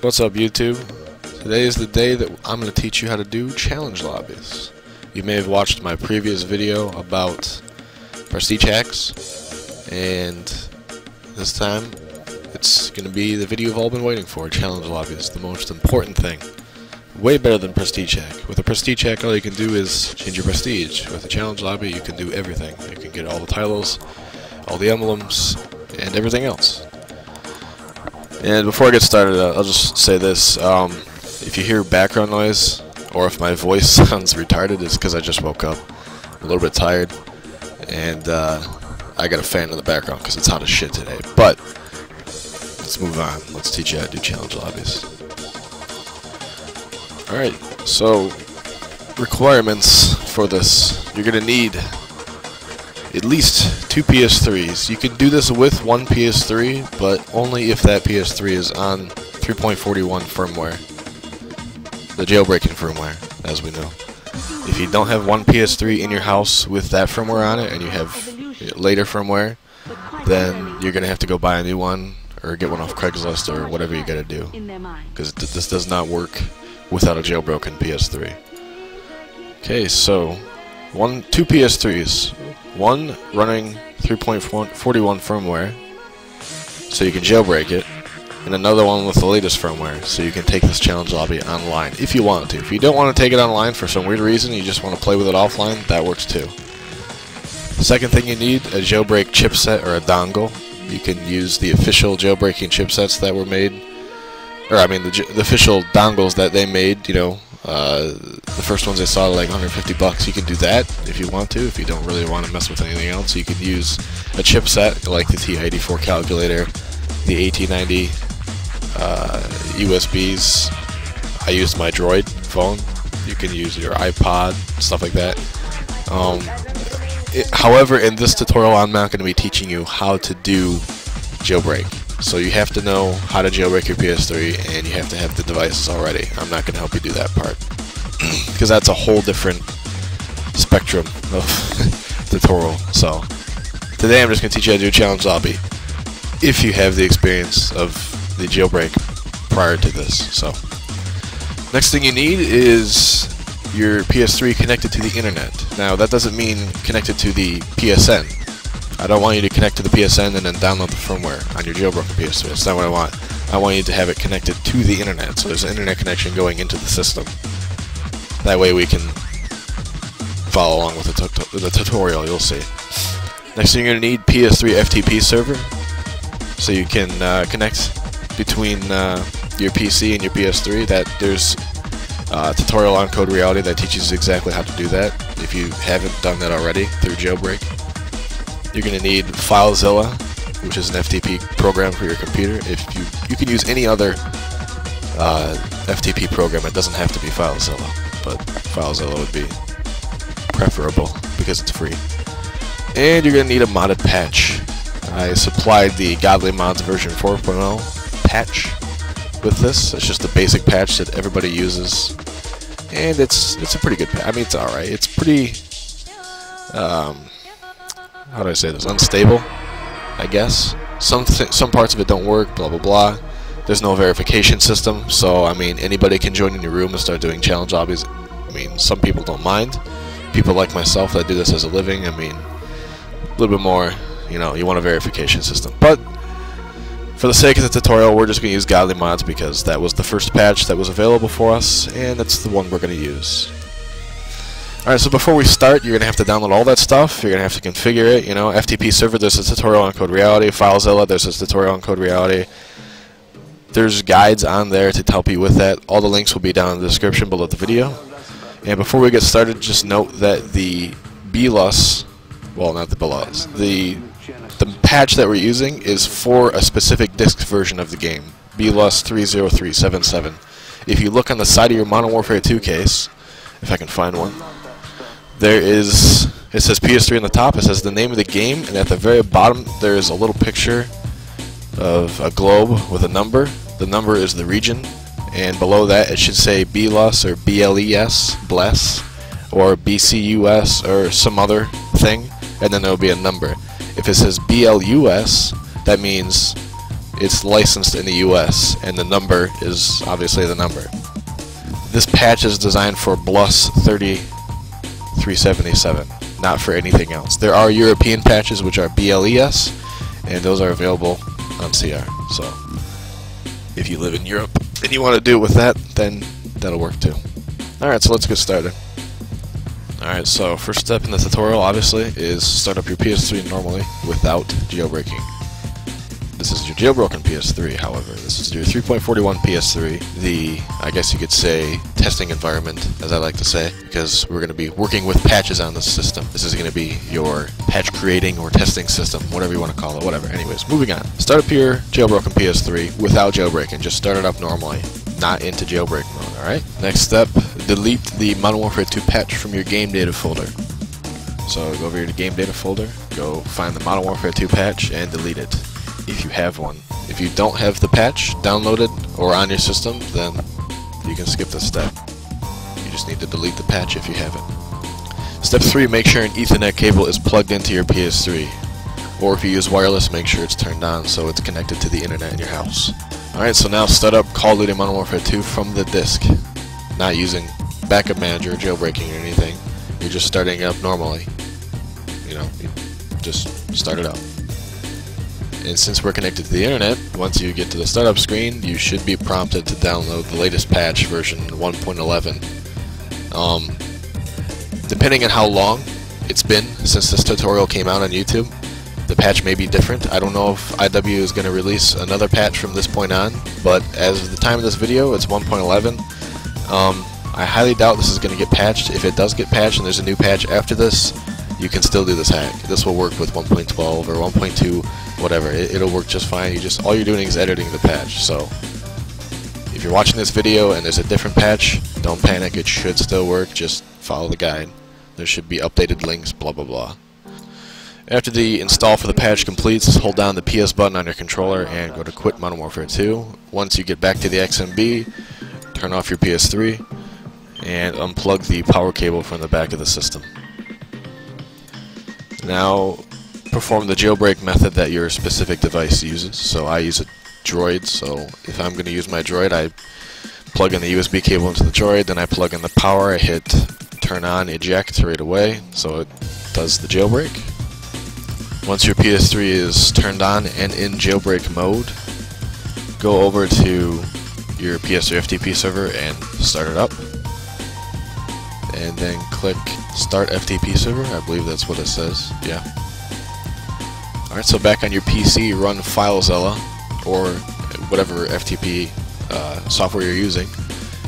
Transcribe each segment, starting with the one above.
What's up, YouTube? Today is the day that I'm going to teach you how to do challenge lobbies. You may have watched my previous video about prestige hacks, and this time it's going to be the video you've all been waiting for. Challenge lobbies, the most important thing. Way better than prestige hack. With a prestige hack, all you can do is change your prestige. With a challenge lobby, you can do everything. You can get all the titles, all the emblems, and everything else. And before I get started, I'll just say this. If you hear background noise, or if my voice sounds retarded, it's because I just woke up. I'm a little bit tired, and I got a fan in the background because it's hot as shit today. But let's move on. Let's teach you how to do challenge lobbies. Alright, so requirements for this. You're going to need at least 2 PS3s. You can do this with one PS3, but only if that PS3 is on 3.41 firmware. The jailbreaking firmware, as we know. If you don't have one PS3 in your house with that firmware on it, and you have later firmware, then you're going to have to go buy a new one, or get one off Craigslist, or whatever you got to do. Because this does not work without a jailbroken PS3. Okay, so 2 PS3s. One running 3.41 firmware, so you can jailbreak it, and another one with the latest firmware, so you can take this challenge lobby online if you want to. If you don't want to take it online for some weird reason, you just want to play with it offline, that works too. The second thing you need, a jailbreak chipset or a dongle. You can use the official jailbreaking chipsets that were made, or I mean the official dongles that they made, you know, the first ones I saw like 150 bucks. You can do that if you want to. If you don't really want to mess with anything else, you can use a chipset like the TI-84 calculator, the AT90 USBs. I used my Droid phone. You can use your iPod, stuff like that. However, in this tutorial, I'm not going to be teaching you how to do jailbreak. So you have to know how to jailbreak your PS3, and you have to have the devices already. I'm not going to help you do that part, because that's a whole different spectrum of tutorial. So today I'm just going to teach you how to do a challenge lobby, if you have the experience of the jailbreak prior to this. So next thing you need is your PS3 connected to the internet. Now that doesn't mean connected to the PSN. I don't want you to connect to the PSN and then download the firmware on your jailbroken PS3. That's not what I want. I want you to have it connected to the internet, so there's an internet connection going into the system. That way we can follow along with the tutorial, you'll see. Next thing you're going to need, PS3 FTP server, so you can connect between your PC and your PS3. There's a tutorial on Code Reality that teaches exactly how to do that, if you haven't done that already through jailbreak. You're going to need FileZilla, which is an FTP program for your computer. If you can use any other FTP program, it doesn't have to be FileZilla, but FileZilla would be preferable because it's free. And you're going to need a modded patch. I supplied the Godly Mods version 4.0 patch with this. It's just a basic patch that everybody uses, and it's a pretty good patch. I mean, it's alright. It's pretty how do I say this? Unstable, I guess. Some parts of it don't work, blah blah blah. There's no verification system, so I mean anybody can join in your room and start doing challenge lobbies. I mean, some people don't mind. People like myself that do this as a living, I mean, a little bit more, you know, you want a verification system. But for the sake of the tutorial, we're just going to use Godly Mods because that was the first patch that was available for us, and that's the one we're going to use. Alright, so before we start, you're going to have to download all that stuff. You're going to have to configure it, you know, FTP server, there's a tutorial on Code Reality. FileZilla, there's a tutorial on Code Reality. There's guides on there to help you with that. All the links will be down in the description below the video. And before we get started, just note that the BLUS, well, not the BLUS, the patch that we're using is for a specific disk version of the game, BLUS 30377. If you look on the side of your Modern Warfare 2 case, if I can find one, it says PS3 on the top, it says the name of the game, and at the very bottom there is a little picture of a globe with a number. The number is the region, and below that it should say BLUS or BLES, bless, or BCUS or some other thing, and then there will be a number. If it says BLUS, that means it's licensed in the US, and the number is obviously the number. This patch is designed for BLUS 3377, not for anything else. There are European patches which are BLES, and those are available on CR. So if you live in Europe and you want to do it with that, then that'll work too. Alright, so let's get started. Alright, so first step in the tutorial, obviously, is start up your PS3 normally without jailbreaking. This is your jailbroken PS3, however. This is your 3.41 PS3, the, I guess you could say, testing environment, as I like to say, because we're going to be working with patches on this system. This is going to be your patch creating or testing system, whatever you want to call it, whatever. Anyways, moving on. Start up your jailbroken PS3 without jailbreaking. Just start it up normally, not into jailbreak mode, alright? Next step, delete the Modern Warfare 2 patch from your game data folder. So go over here to game data folder, go find the Modern Warfare 2 patch, and delete it. If you have one. If you don't have the patch downloaded or on your system, then you can skip this step. You just need to delete the patch if you have it. Step 3, make sure an Ethernet cable is plugged into your PS3. Or if you use wireless, make sure it's turned on so it's connected to the internet in your house. Alright, so now start up Call of Duty Modern Warfare 2 from the disk. Not using backup manager, jailbreaking or anything. You're just starting it up normally. You know, you just start it up. And since we're connected to the internet, once you get to the startup screen, you should be prompted to download the latest patch, version 1.11. Depending on how long it's been since this tutorial came out on YouTube, the patch may be different. I don't know if IW is going to release another patch from this point on, but as of the time of this video, it's 1.11. I highly doubt this is going to get patched. If it does get patched and there's a new patch after this, you can still do this hack. This will work with 1.12 or 1.2, whatever. It'll work just fine. All you're doing is editing the patch. So if you're watching this video and there's a different patch, don't panic. It should still work. Just follow the guide. There should be updated links, blah blah blah. After the install for the patch completes, hold down the PS button on your controller and go to Quit Modern Warfare 2. Once you get back to the XMB, turn off your PS3 and unplug the power cable from the back of the system. Now, perform the jailbreak method that your specific device uses. So I use a Droid, so if I'm going to use my Droid, I plug in the USB cable into the Droid, then I plug in the power, I hit turn on eject right away, so it does the jailbreak. Once your PS3 is turned on and in jailbreak mode, go over to your PS3 FTP server and start it up. And then click Start FTP Server, I believe that's what it says, yeah. Alright, so back on your PC, run FileZilla, or whatever FTP software you're using,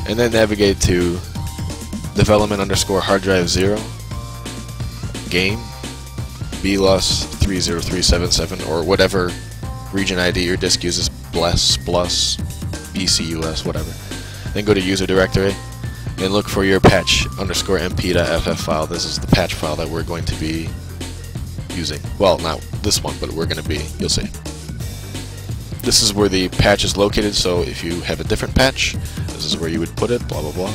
and then navigate to development_hard-drive0, game, BLUS 30377, or whatever region ID your disk uses, BLUS, BCUS, whatever. Then go to user directory, and look for your patch_mp.ff file. This is the patch file that we're going to be using. Well, not this one, but we're going to be. You'll see. This is where the patch is located, so if you have a different patch, this is where you would put it, blah blah blah.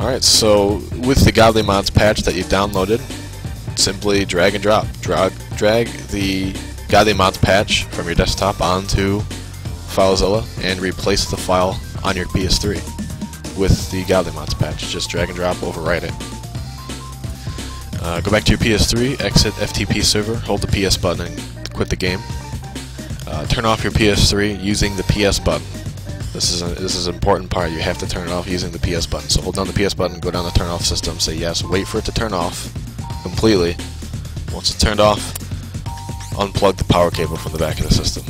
Alright, so with the Godly Mods patch that you downloaded, simply drag and drop. Drag the Godly Mods patch from your desktop onto FileZilla and replace the file on your PS3 with the Godly Mods patch. Just drag and drop, overwrite it. Go back to your PS3, exit FTP server, hold the PS button and quit the game. Turn off your PS3 using the PS button. This is an important part. You have to turn it off using the PS button. So hold down the PS button, go down the turn off system, say yes, wait for it to turn off completely. Once it's turned off, unplug the power cable from the back of the system.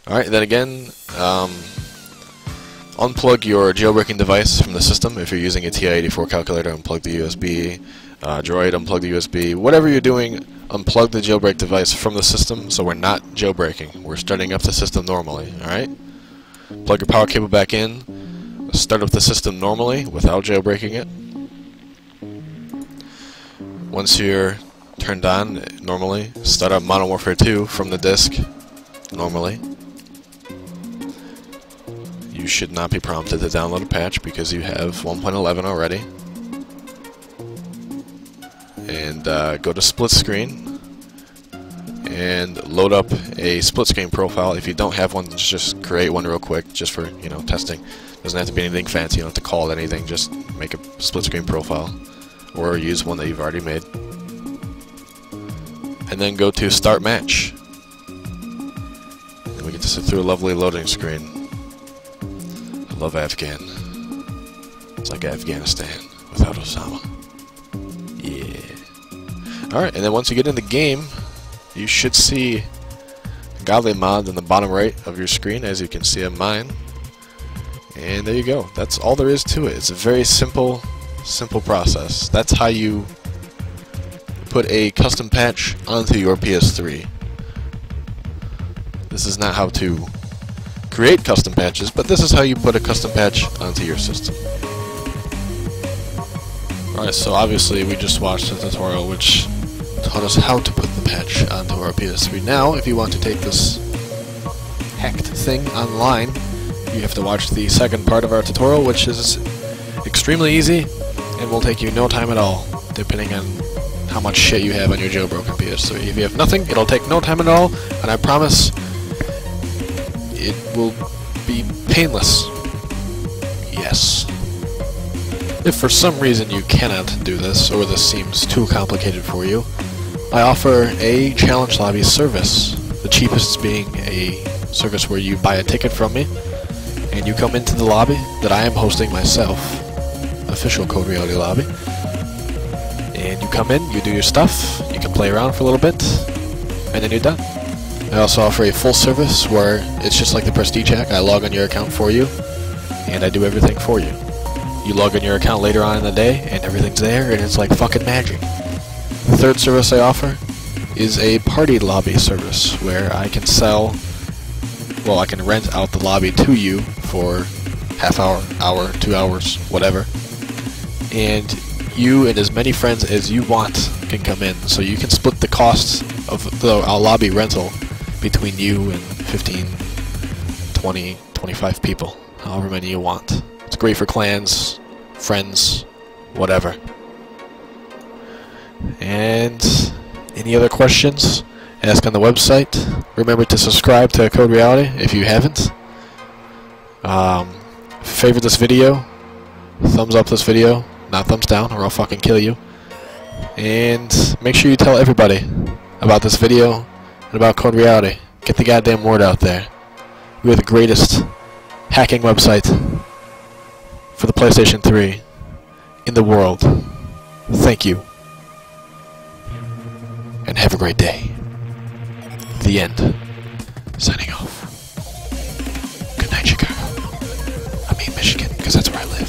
Alright, then again, unplug your jailbreaking device from the system. If you're using a TI-84 calculator, unplug the USB. Droid, unplug the USB. Whatever you're doing, unplug the jailbreak device from the system, so we're not jailbreaking. We're starting up the system normally, alright? Plug your power cable back in, start up the system normally without jailbreaking it. Once you're turned on normally, start up Modern Warfare 2 from the disk normally. You should not be prompted to download a patch because you have 1.11 already. And go to split screen and load up a split screen profile. If you don't have one, just create one real quick, just for, you know, testing. Doesn't have to be anything fancy. You don't have to call it anything. Just make a split screen profile, or use one that you've already made. And then go to Start Match. And we get to sit through a lovely loading screen. I love Afghan. It's like Afghanistan without Osama. Yeah. Alright, and then once you get in the game, you should see a godly mod in the bottom right of your screen, as you can see on mine. And there you go. That's all there is to it. It's a very simple process. That's how you put a custom patch onto your PS3. This is not how to create custom patches, but this is how you put a custom patch onto your system. Alright, so obviously we just watched a tutorial which taught us how to put the patch onto our PS3. Now, if you want to take this hacked thing online, you have to watch the second part of our tutorial, which is extremely easy and will take you no time at all, depending on how much shit you have on your jailbroken PS3. If you have nothing, it'll take no time at all, and I promise it will be painless. Yes. If for some reason you cannot do this, or this seems too complicated for you, I offer a challenge lobby service. The cheapest being a service where you buy a ticket from me, and you come into the lobby that I am hosting myself, official Code Reality lobby, and you come in, you do your stuff, you can play around for a little bit, and then you're done. I also offer a full service where it's just like the Prestige hack. I log on your account for you, and I do everything for you. You log on your account later on in the day, and everything's there, and it's like fucking magic. The third service I offer is a party lobby service, where I can I can rent out the lobby to you for half hour, 2 hours, whatever. And you and as many friends as you want can come in, so you can split the costs of the lobby rental between you and 15, 20, 25 people, however many you want. It's great for clans, friends, whatever. And any other questions, ask on the website. Remember to subscribe to Code Reality if you haven't. Favorite this video, thumbs up this video, not thumbs down, or I'll fucking kill you. And make sure you tell everybody about this video and about Code Reality. Get the goddamn word out there. We're the greatest hacking website for the PlayStation 3 in the world. Thank you. And have a great day. The end. Signing off. Good night, Chicago. I mean Michigan, because that's where I live.